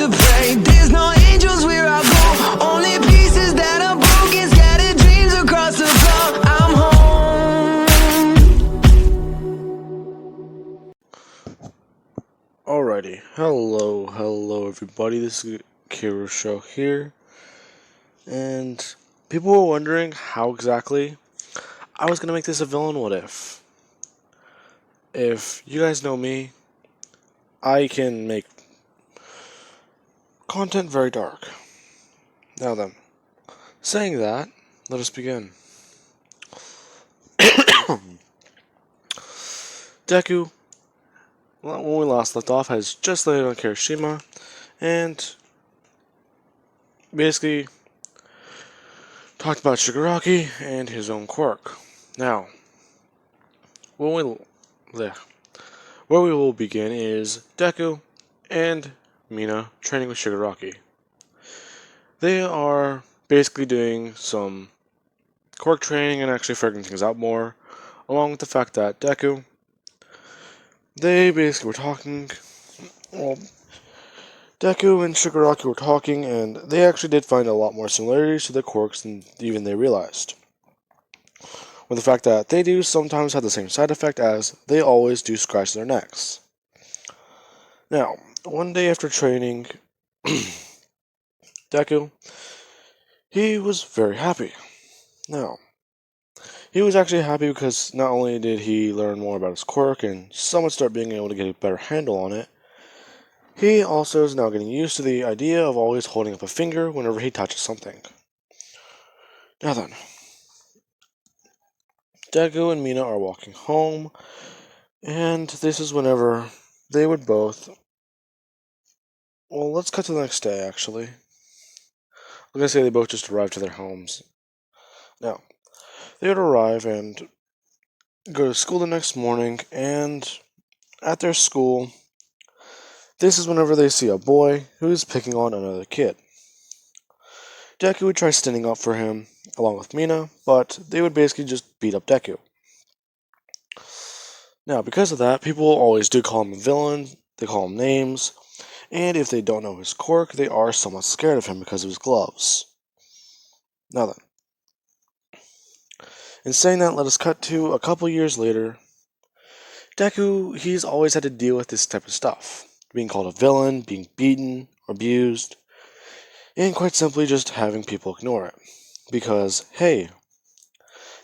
to pray. There's no angels where I go, only pieces that are broken, scattered dreams across the floor. I'm home. Alrighty, hello everybody, this is Kiro Show here, and people were wondering how exactly I was going to make this a villain what if. If you guys know me, I can make content very dark. Now then, saying that, let us begin. Deku, when we last left off, has just landed on Kirishima, and basically talked about Shigaraki and his own quirk. Now, where we will begin is Deku and Mina training with Shigaraki. They are basically doing some quirk training and actually figuring things out more, along with the fact that they basically were talking. Well, Deku and Shigaraki were talking, and they actually did find a lot more similarities to their quirks than even they realized. With the fact that they do sometimes have the same side effect as they always do scratch their necks. Now, one day after training Deku, he was very happy. Now, he was actually happy because not only did he learn more about his quirk and somewhat start being able to get a better handle on it, he also is now getting used to the idea of always holding up a finger whenever he touches something. Now then, Deku and Mina are walking home, and this is whenever they would both... Well, let's cut to the next day, actually. I'm going to say they both just arrived to their homes. Now, they would arrive and go to school the next morning, and at their school, this is whenever they see a boy who is picking on another kid. Deku would try standing up for him, along with Mina, but they would basically just beat up Deku. Now, because of that, people always do call him a villain, they call him names, and if they don't know his quirk, they are somewhat scared of him because of his gloves. Now then, in saying that, let us cut to a couple years later. Deku, he's always had to deal with this type of stuff. Being called a villain, being beaten, abused, and quite simply just having people ignore it. Because, hey,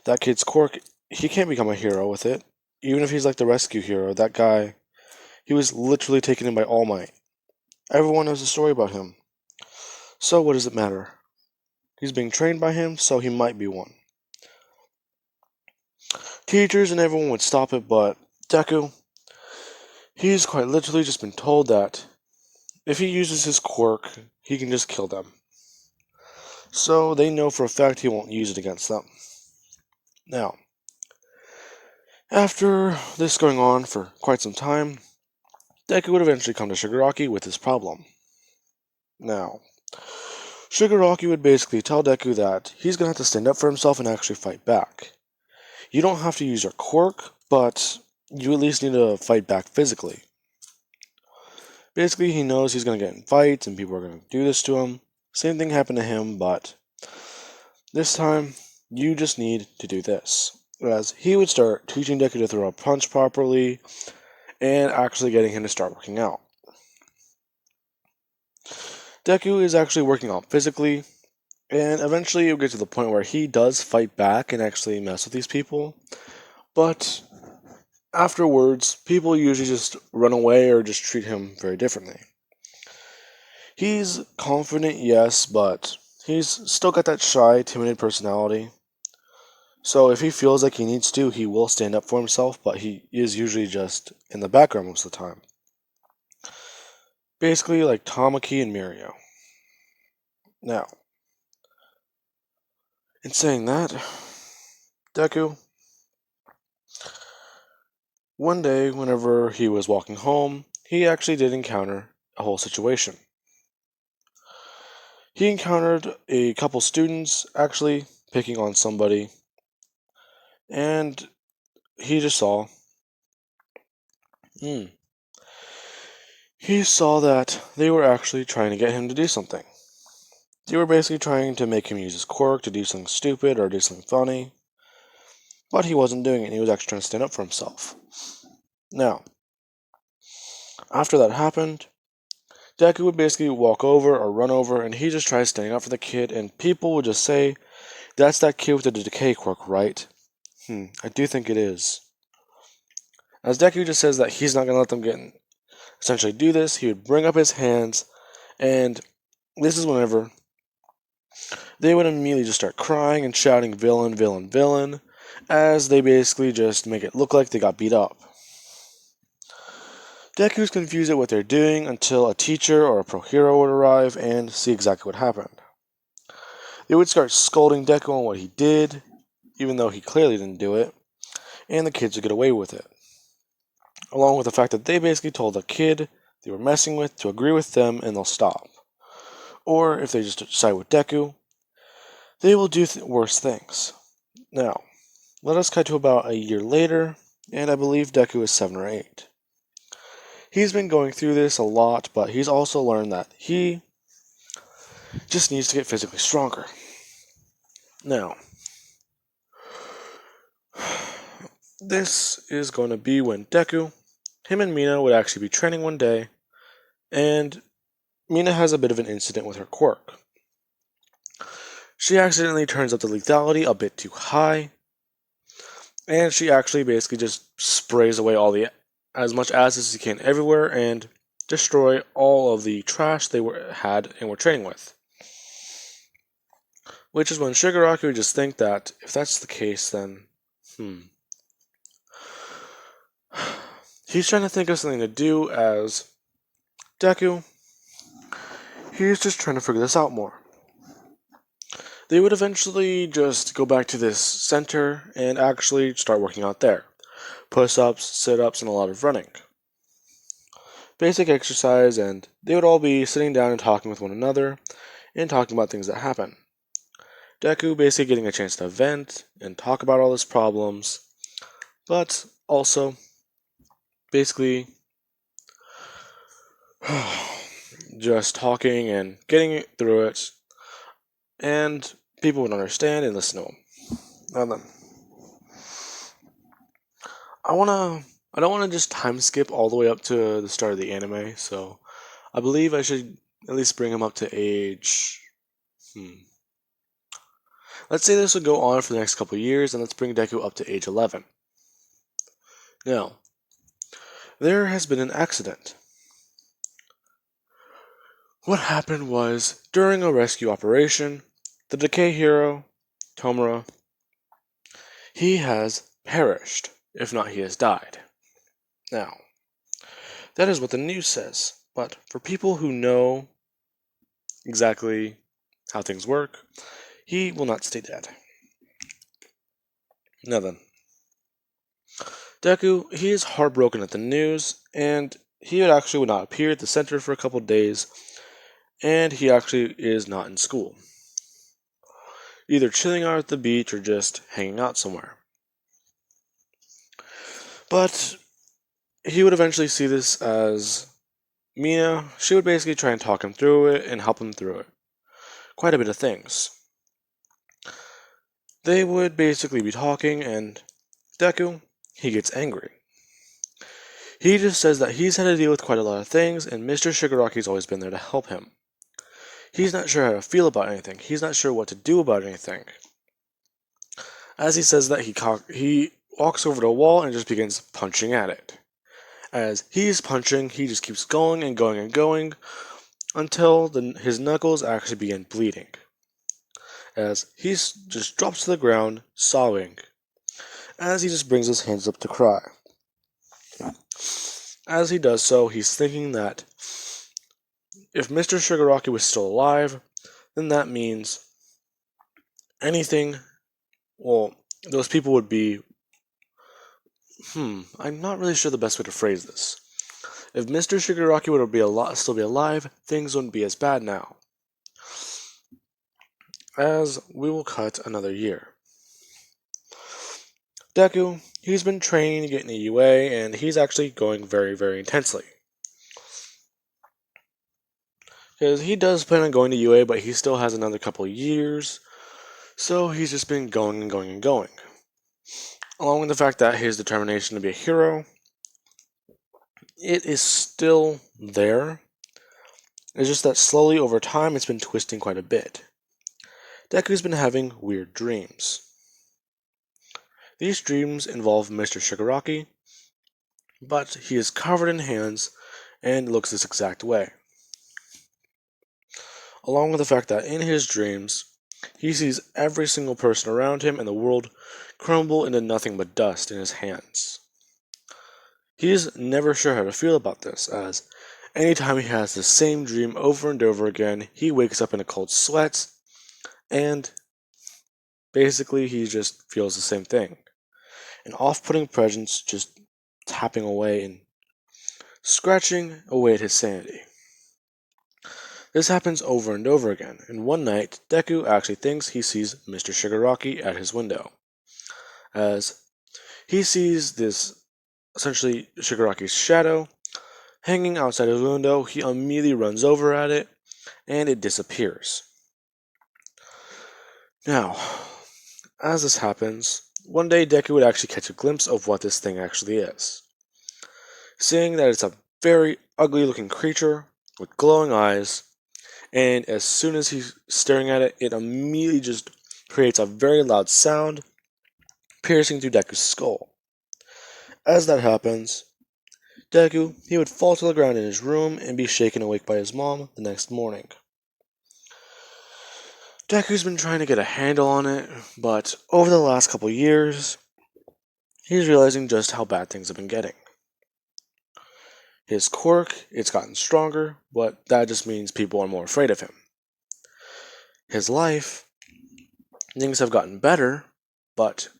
that kid's quirk, he can't become a hero with it. Even if he's like the rescue hero, that guy, he was literally taken in by All Might. Everyone knows a story about him. So what does it matter? He's being trained by him, so he might be one. Teachers and everyone would stop it, but Deku, he's quite literally just been told that if he uses his quirk, he can just kill them. So they know for a fact he won't use it against them. Now, after this going on for quite some time, Deku would eventually come to Shigaraki with his problem. Now, Shigaraki would basically tell Deku that he's going to have to stand up for himself and actually fight back. You don't have to use your quirk, but you at least need to fight back physically. Basically, he knows he's going to get in fights and people are going to do this to him. Same thing happened to him, but this time, you just need to do this. Whereas he would start teaching Deku to throw a punch properly and actually getting him to start working out. Deku is actually working out physically, and eventually you'll get to the point where he does fight back and actually mess with these people. But afterwards, people usually just run away or just treat him very differently. He's confident, yes, but he's still got that shy, timid personality. So if he feels like he needs to, he will stand up for himself, but he is usually just in the background most of the time. Basically like Tamaki and Mirio. Now, in saying that, Deku, one day whenever he was walking home, he actually did encounter a whole situation. He encountered a couple students actually picking on somebody, and he just saw, he saw that they were actually trying to get him to do something. They were basically trying to make him use his quirk to do something stupid or do something funny, but he wasn't doing it, he was actually trying to stand up for himself. Now, after that happened, Deku would basically walk over or run over, and he just tries standing up for the kid, and people would just say, "That's that kid with the Decay quirk, right?" I do think it is. As Deku just says that he's not going to let them essentially do this, he would bring up his hands, and this is whenever they would immediately just start crying and shouting villain, villain, villain, as they basically just make it look like they got beat up. Deku's confused at what they're doing until a teacher or a pro hero would arrive and see exactly what happened. They would start scolding Deku on what he did, even though he clearly didn't do it, and the kids would get away with it. Along with the fact that they basically told the kid they were messing with to agree with them and they'll stop. Or if they just side with Deku, they will do worse things. Now, let us cut to about a year later, and I believe Deku is 7 or 8. He's been going through this a lot, but he's also learned that he just needs to get physically stronger. Now, this is going to be when Deku, him and Mina would actually be training one day, and Mina has a bit of an incident with her quirk. She accidentally turns up the lethality a bit too high, and she actually basically just sprays away as much acid as she can everywhere and destroy all of the trash they had and were training with. Which is when Shigaraki would just think that if that's the case, then he's trying to think of something to do as Deku. He's just trying to figure this out more. They would eventually just go back to this center and actually start working out there. Push-ups, sit-ups, and a lot of running. Basic exercise, and they would all be sitting down and talking with one another and talking about things that happen. Deku basically getting a chance to vent and talk about all his problems, but also basically just talking and getting through it, and people would understand and listen to him. And then I don't want to just time skip all the way up to the start of the anime, so I believe I should at least bring him up to age. Let's say this would go on for the next couple years, and let's bring Deku up to age 11. Now, there has been an accident. What happened was, during a rescue operation, the Decay hero, Tomura, he has perished, if not he has died. Now, that is what the news says, but for people who know exactly how things work, he will not stay dead. Now then, Deku, he is heartbroken at the news, and he would not appear at the center for a couple days, and he actually is not in school. Either chilling out at the beach or just hanging out somewhere. But he would eventually see this as Mina. She would basically try and talk him through it and help him through it. Quite a bit of things. They would basically be talking, and Deku, he gets angry. He just says that he's had to deal with quite a lot of things, and Mr. Shigaraki's always been there to help him. He's not sure how to feel about anything. He's not sure what to do about anything. As he says that, he walks over to a wall and just begins punching at it. As he's punching, he just keeps going and going and going until his knuckles actually begin bleeding. As he just drops to the ground, sobbing, as he just brings his hands up to cry. As he does so, he's thinking that if Mr. Shigaraki was still alive, then that means those people would be... I'm not really sure the best way to phrase this. If Mr. Shigaraki would still be alive, things wouldn't be as bad now. As we will cut another year. Deku, he's been training to get an UA, and he's actually going very, very intensely. Because he does plan on going to UA, but he still has another couple years. So he's just been going and going and going. Along with the fact that his determination to be a hero, it is still there. It's just that slowly over time it's been twisting quite a bit. Deku's been having weird dreams. These dreams involve Mr. Shigaraki, but he is covered in hands and looks this exact way. Along with the fact that in his dreams, he sees every single person around him and the world crumble into nothing but dust in his hands. He is never sure how to feel about this, as anytime he has the same dream over and over again, he wakes up in a cold sweat, and basically he just feels the same thing. An off-putting presence just tapping away and scratching away at his sanity. This happens over and over again, and one night, Deku actually thinks he sees Mr. Shigaraki at his window. As he sees this, essentially Shigaraki's shadow, hanging outside his window, he immediately runs over at it, and it disappears. Now, as this happens, one day Deku would actually catch a glimpse of what this thing actually is. Seeing that it's a very ugly looking creature with glowing eyes, and as soon as he's staring at it, it immediately just creates a very loud sound, piercing through Deku's skull. As that happens, Deku, he would fall to the ground in his room and be shaken awake by his mom the next morning. Deku's been trying to get a handle on it, but over the last couple years, he's realizing just how bad things have been getting. His quirk, it's gotten stronger, but that just means people are more afraid of him. His life, things have gotten better, but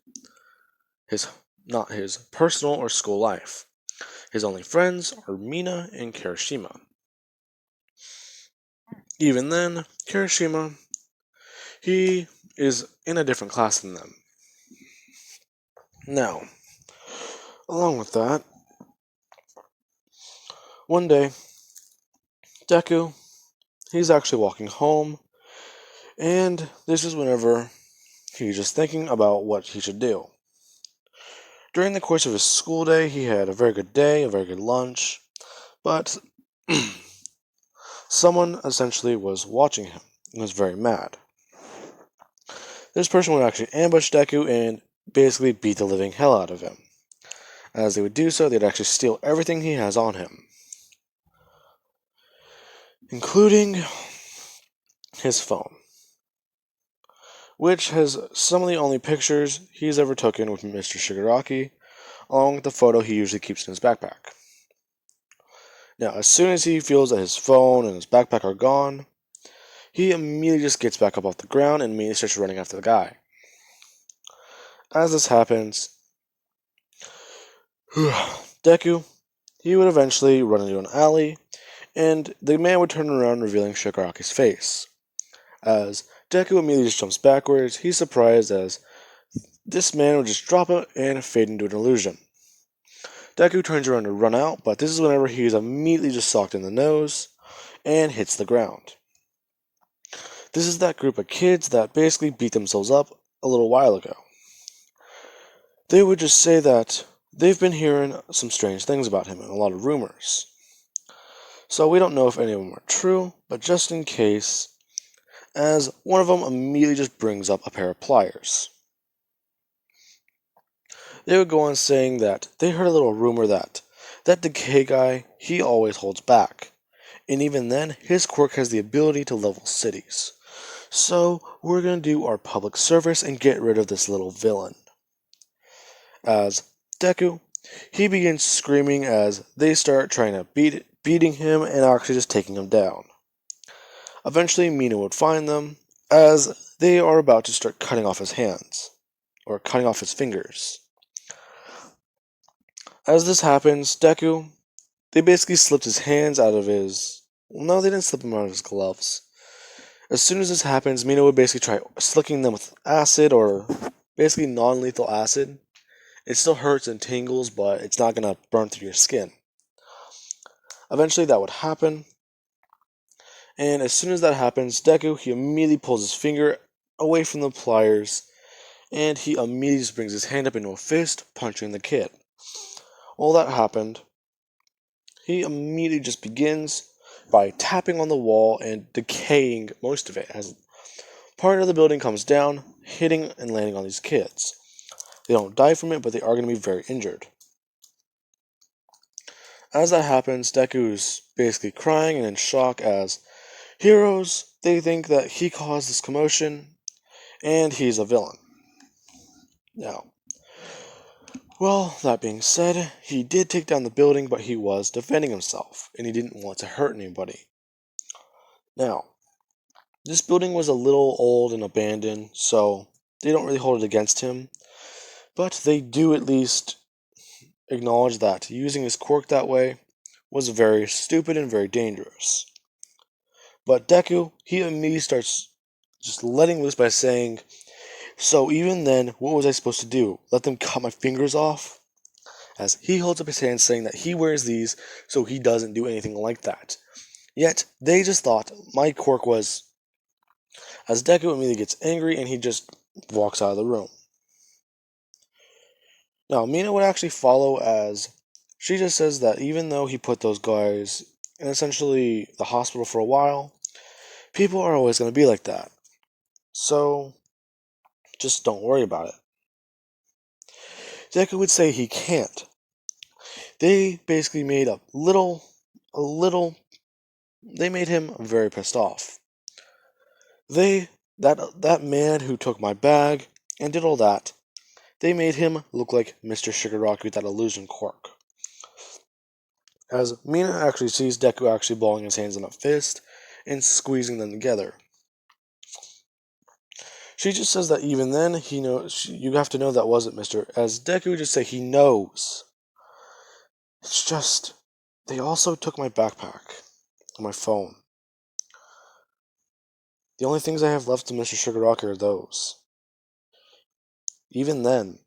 not his personal or school life. His only friends are Mina and Kirishima. Even then, Kirishima, he is in a different class than them. Now, along with that, one day, Deku, he's actually walking home, and this is whenever he's just thinking about what he should do. During the course of his school day, he had a very good day, a very good lunch, but someone essentially was watching him and was very mad. This person would actually ambush Deku and basically beat the living hell out of him. As they would do so, they'd actually steal everything he has on him, including his phone, which has some of the only pictures he's ever taken with Mr. Shigaraki, along with the photo he usually keeps in his backpack. Now, as soon as he feels that his phone and his backpack are gone, he immediately just gets back up off the ground and immediately starts running after the guy. As this happens, Deku, he would eventually run into an alley, and the man would turn around, revealing Shigaraki's face. As Deku immediately just jumps backwards, he's surprised as this man would just drop it and fade into an illusion. Deku turns around to run out, but this is whenever he is immediately just socked in the nose and hits the ground. This is that group of kids that basically beat themselves up a little while ago. They would just say that they've been hearing some strange things about him and a lot of rumors. So we don't know if any of them are true, but just in case, as one of them immediately just brings up a pair of pliers. They would go on saying that they heard a little rumor that Decay guy, he always holds back. And even then, his quirk has the ability to level cities. So we're going to do our public service and get rid of this little villain. As Deku, he begins screaming as they start trying to beating him and actually just taking him down. Eventually, Mina would find them as they are about to start cutting off his hands, or cutting off his fingers. As this happens, Deku, they basically slipped his hands out of his... No, they didn't slip him out of his gloves. As soon as this happens, Mina would basically try slicking them with acid, or basically non-lethal acid. It still hurts and tingles, but it's not going to burn through your skin. Eventually that would happen, And as soon as that happens, Deku, he immediately pulls his finger away from the pliers, and he immediately just brings his hand up into a fist, punching the kid. While that happened, he immediately just begins by tapping on the wall and decaying most of it, as part of the building comes down, hitting and landing on these kids. They don't die from it, but they are going to be very injured. As that happens, Deku's basically crying and in shock as heroes, they think that he caused this commotion, and he's a villain. Now, well, that being said, he did take down the building, but he was defending himself, and he didn't want to hurt anybody. Now, this building was a little old and abandoned, so they don't really hold it against him, but they do at least acknowledge that using his quirk that way was very stupid and very dangerous. But Deku, he immediately starts just letting loose by saying, "So even then, what was I supposed to do? Let them cut my fingers off?" As he holds up his hand saying that he wears these so he doesn't do anything like that. Yet, they just thought my quirk was... As Deku immediately gets angry and he just walks out of the room. Now, Mina would actually follow as she just says that even though he put those guys in essentially the hospital for a while, people are always going to be like that. So, just don't worry about it. Deku would say he can't. They basically made they made him very pissed off. That man who took my bag and did all that, they made him look like Mr. Shigaraki with that illusion quirk. As Mina actually sees Deku actually balling his hands in a fist and squeezing them together. She just says that even then, he knows. You have to know that wasn't Mr. As Deku just say he knows. It's just, they also took my backpack and my phone. The only things I have left to Mr. Shigaraki are those. Even then,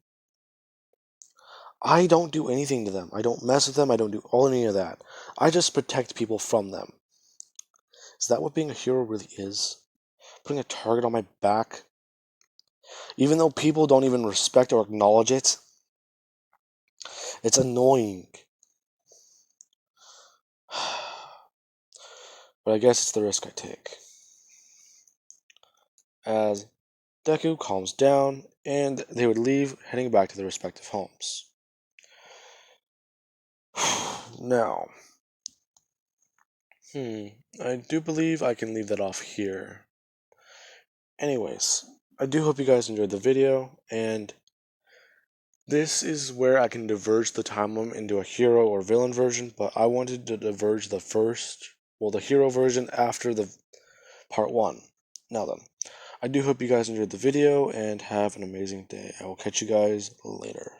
I don't do anything to them. I don't mess with them. I don't do any of that. I just protect people from them. Is that what being a hero really is? Putting a target on my back? Even though people don't even respect or acknowledge it? It's annoying. But I guess it's the risk I take. As Deku calms down, and they would leave, heading back to their respective homes. Now, I do believe I can leave that off here. Anyways, I do hope you guys enjoyed the video, and this is where I can diverge the timeline into a hero or villain version, but I wanted to diverge the hero version after the part 1. Now then, I do hope you guys enjoyed the video, and have an amazing day. I will catch you guys later.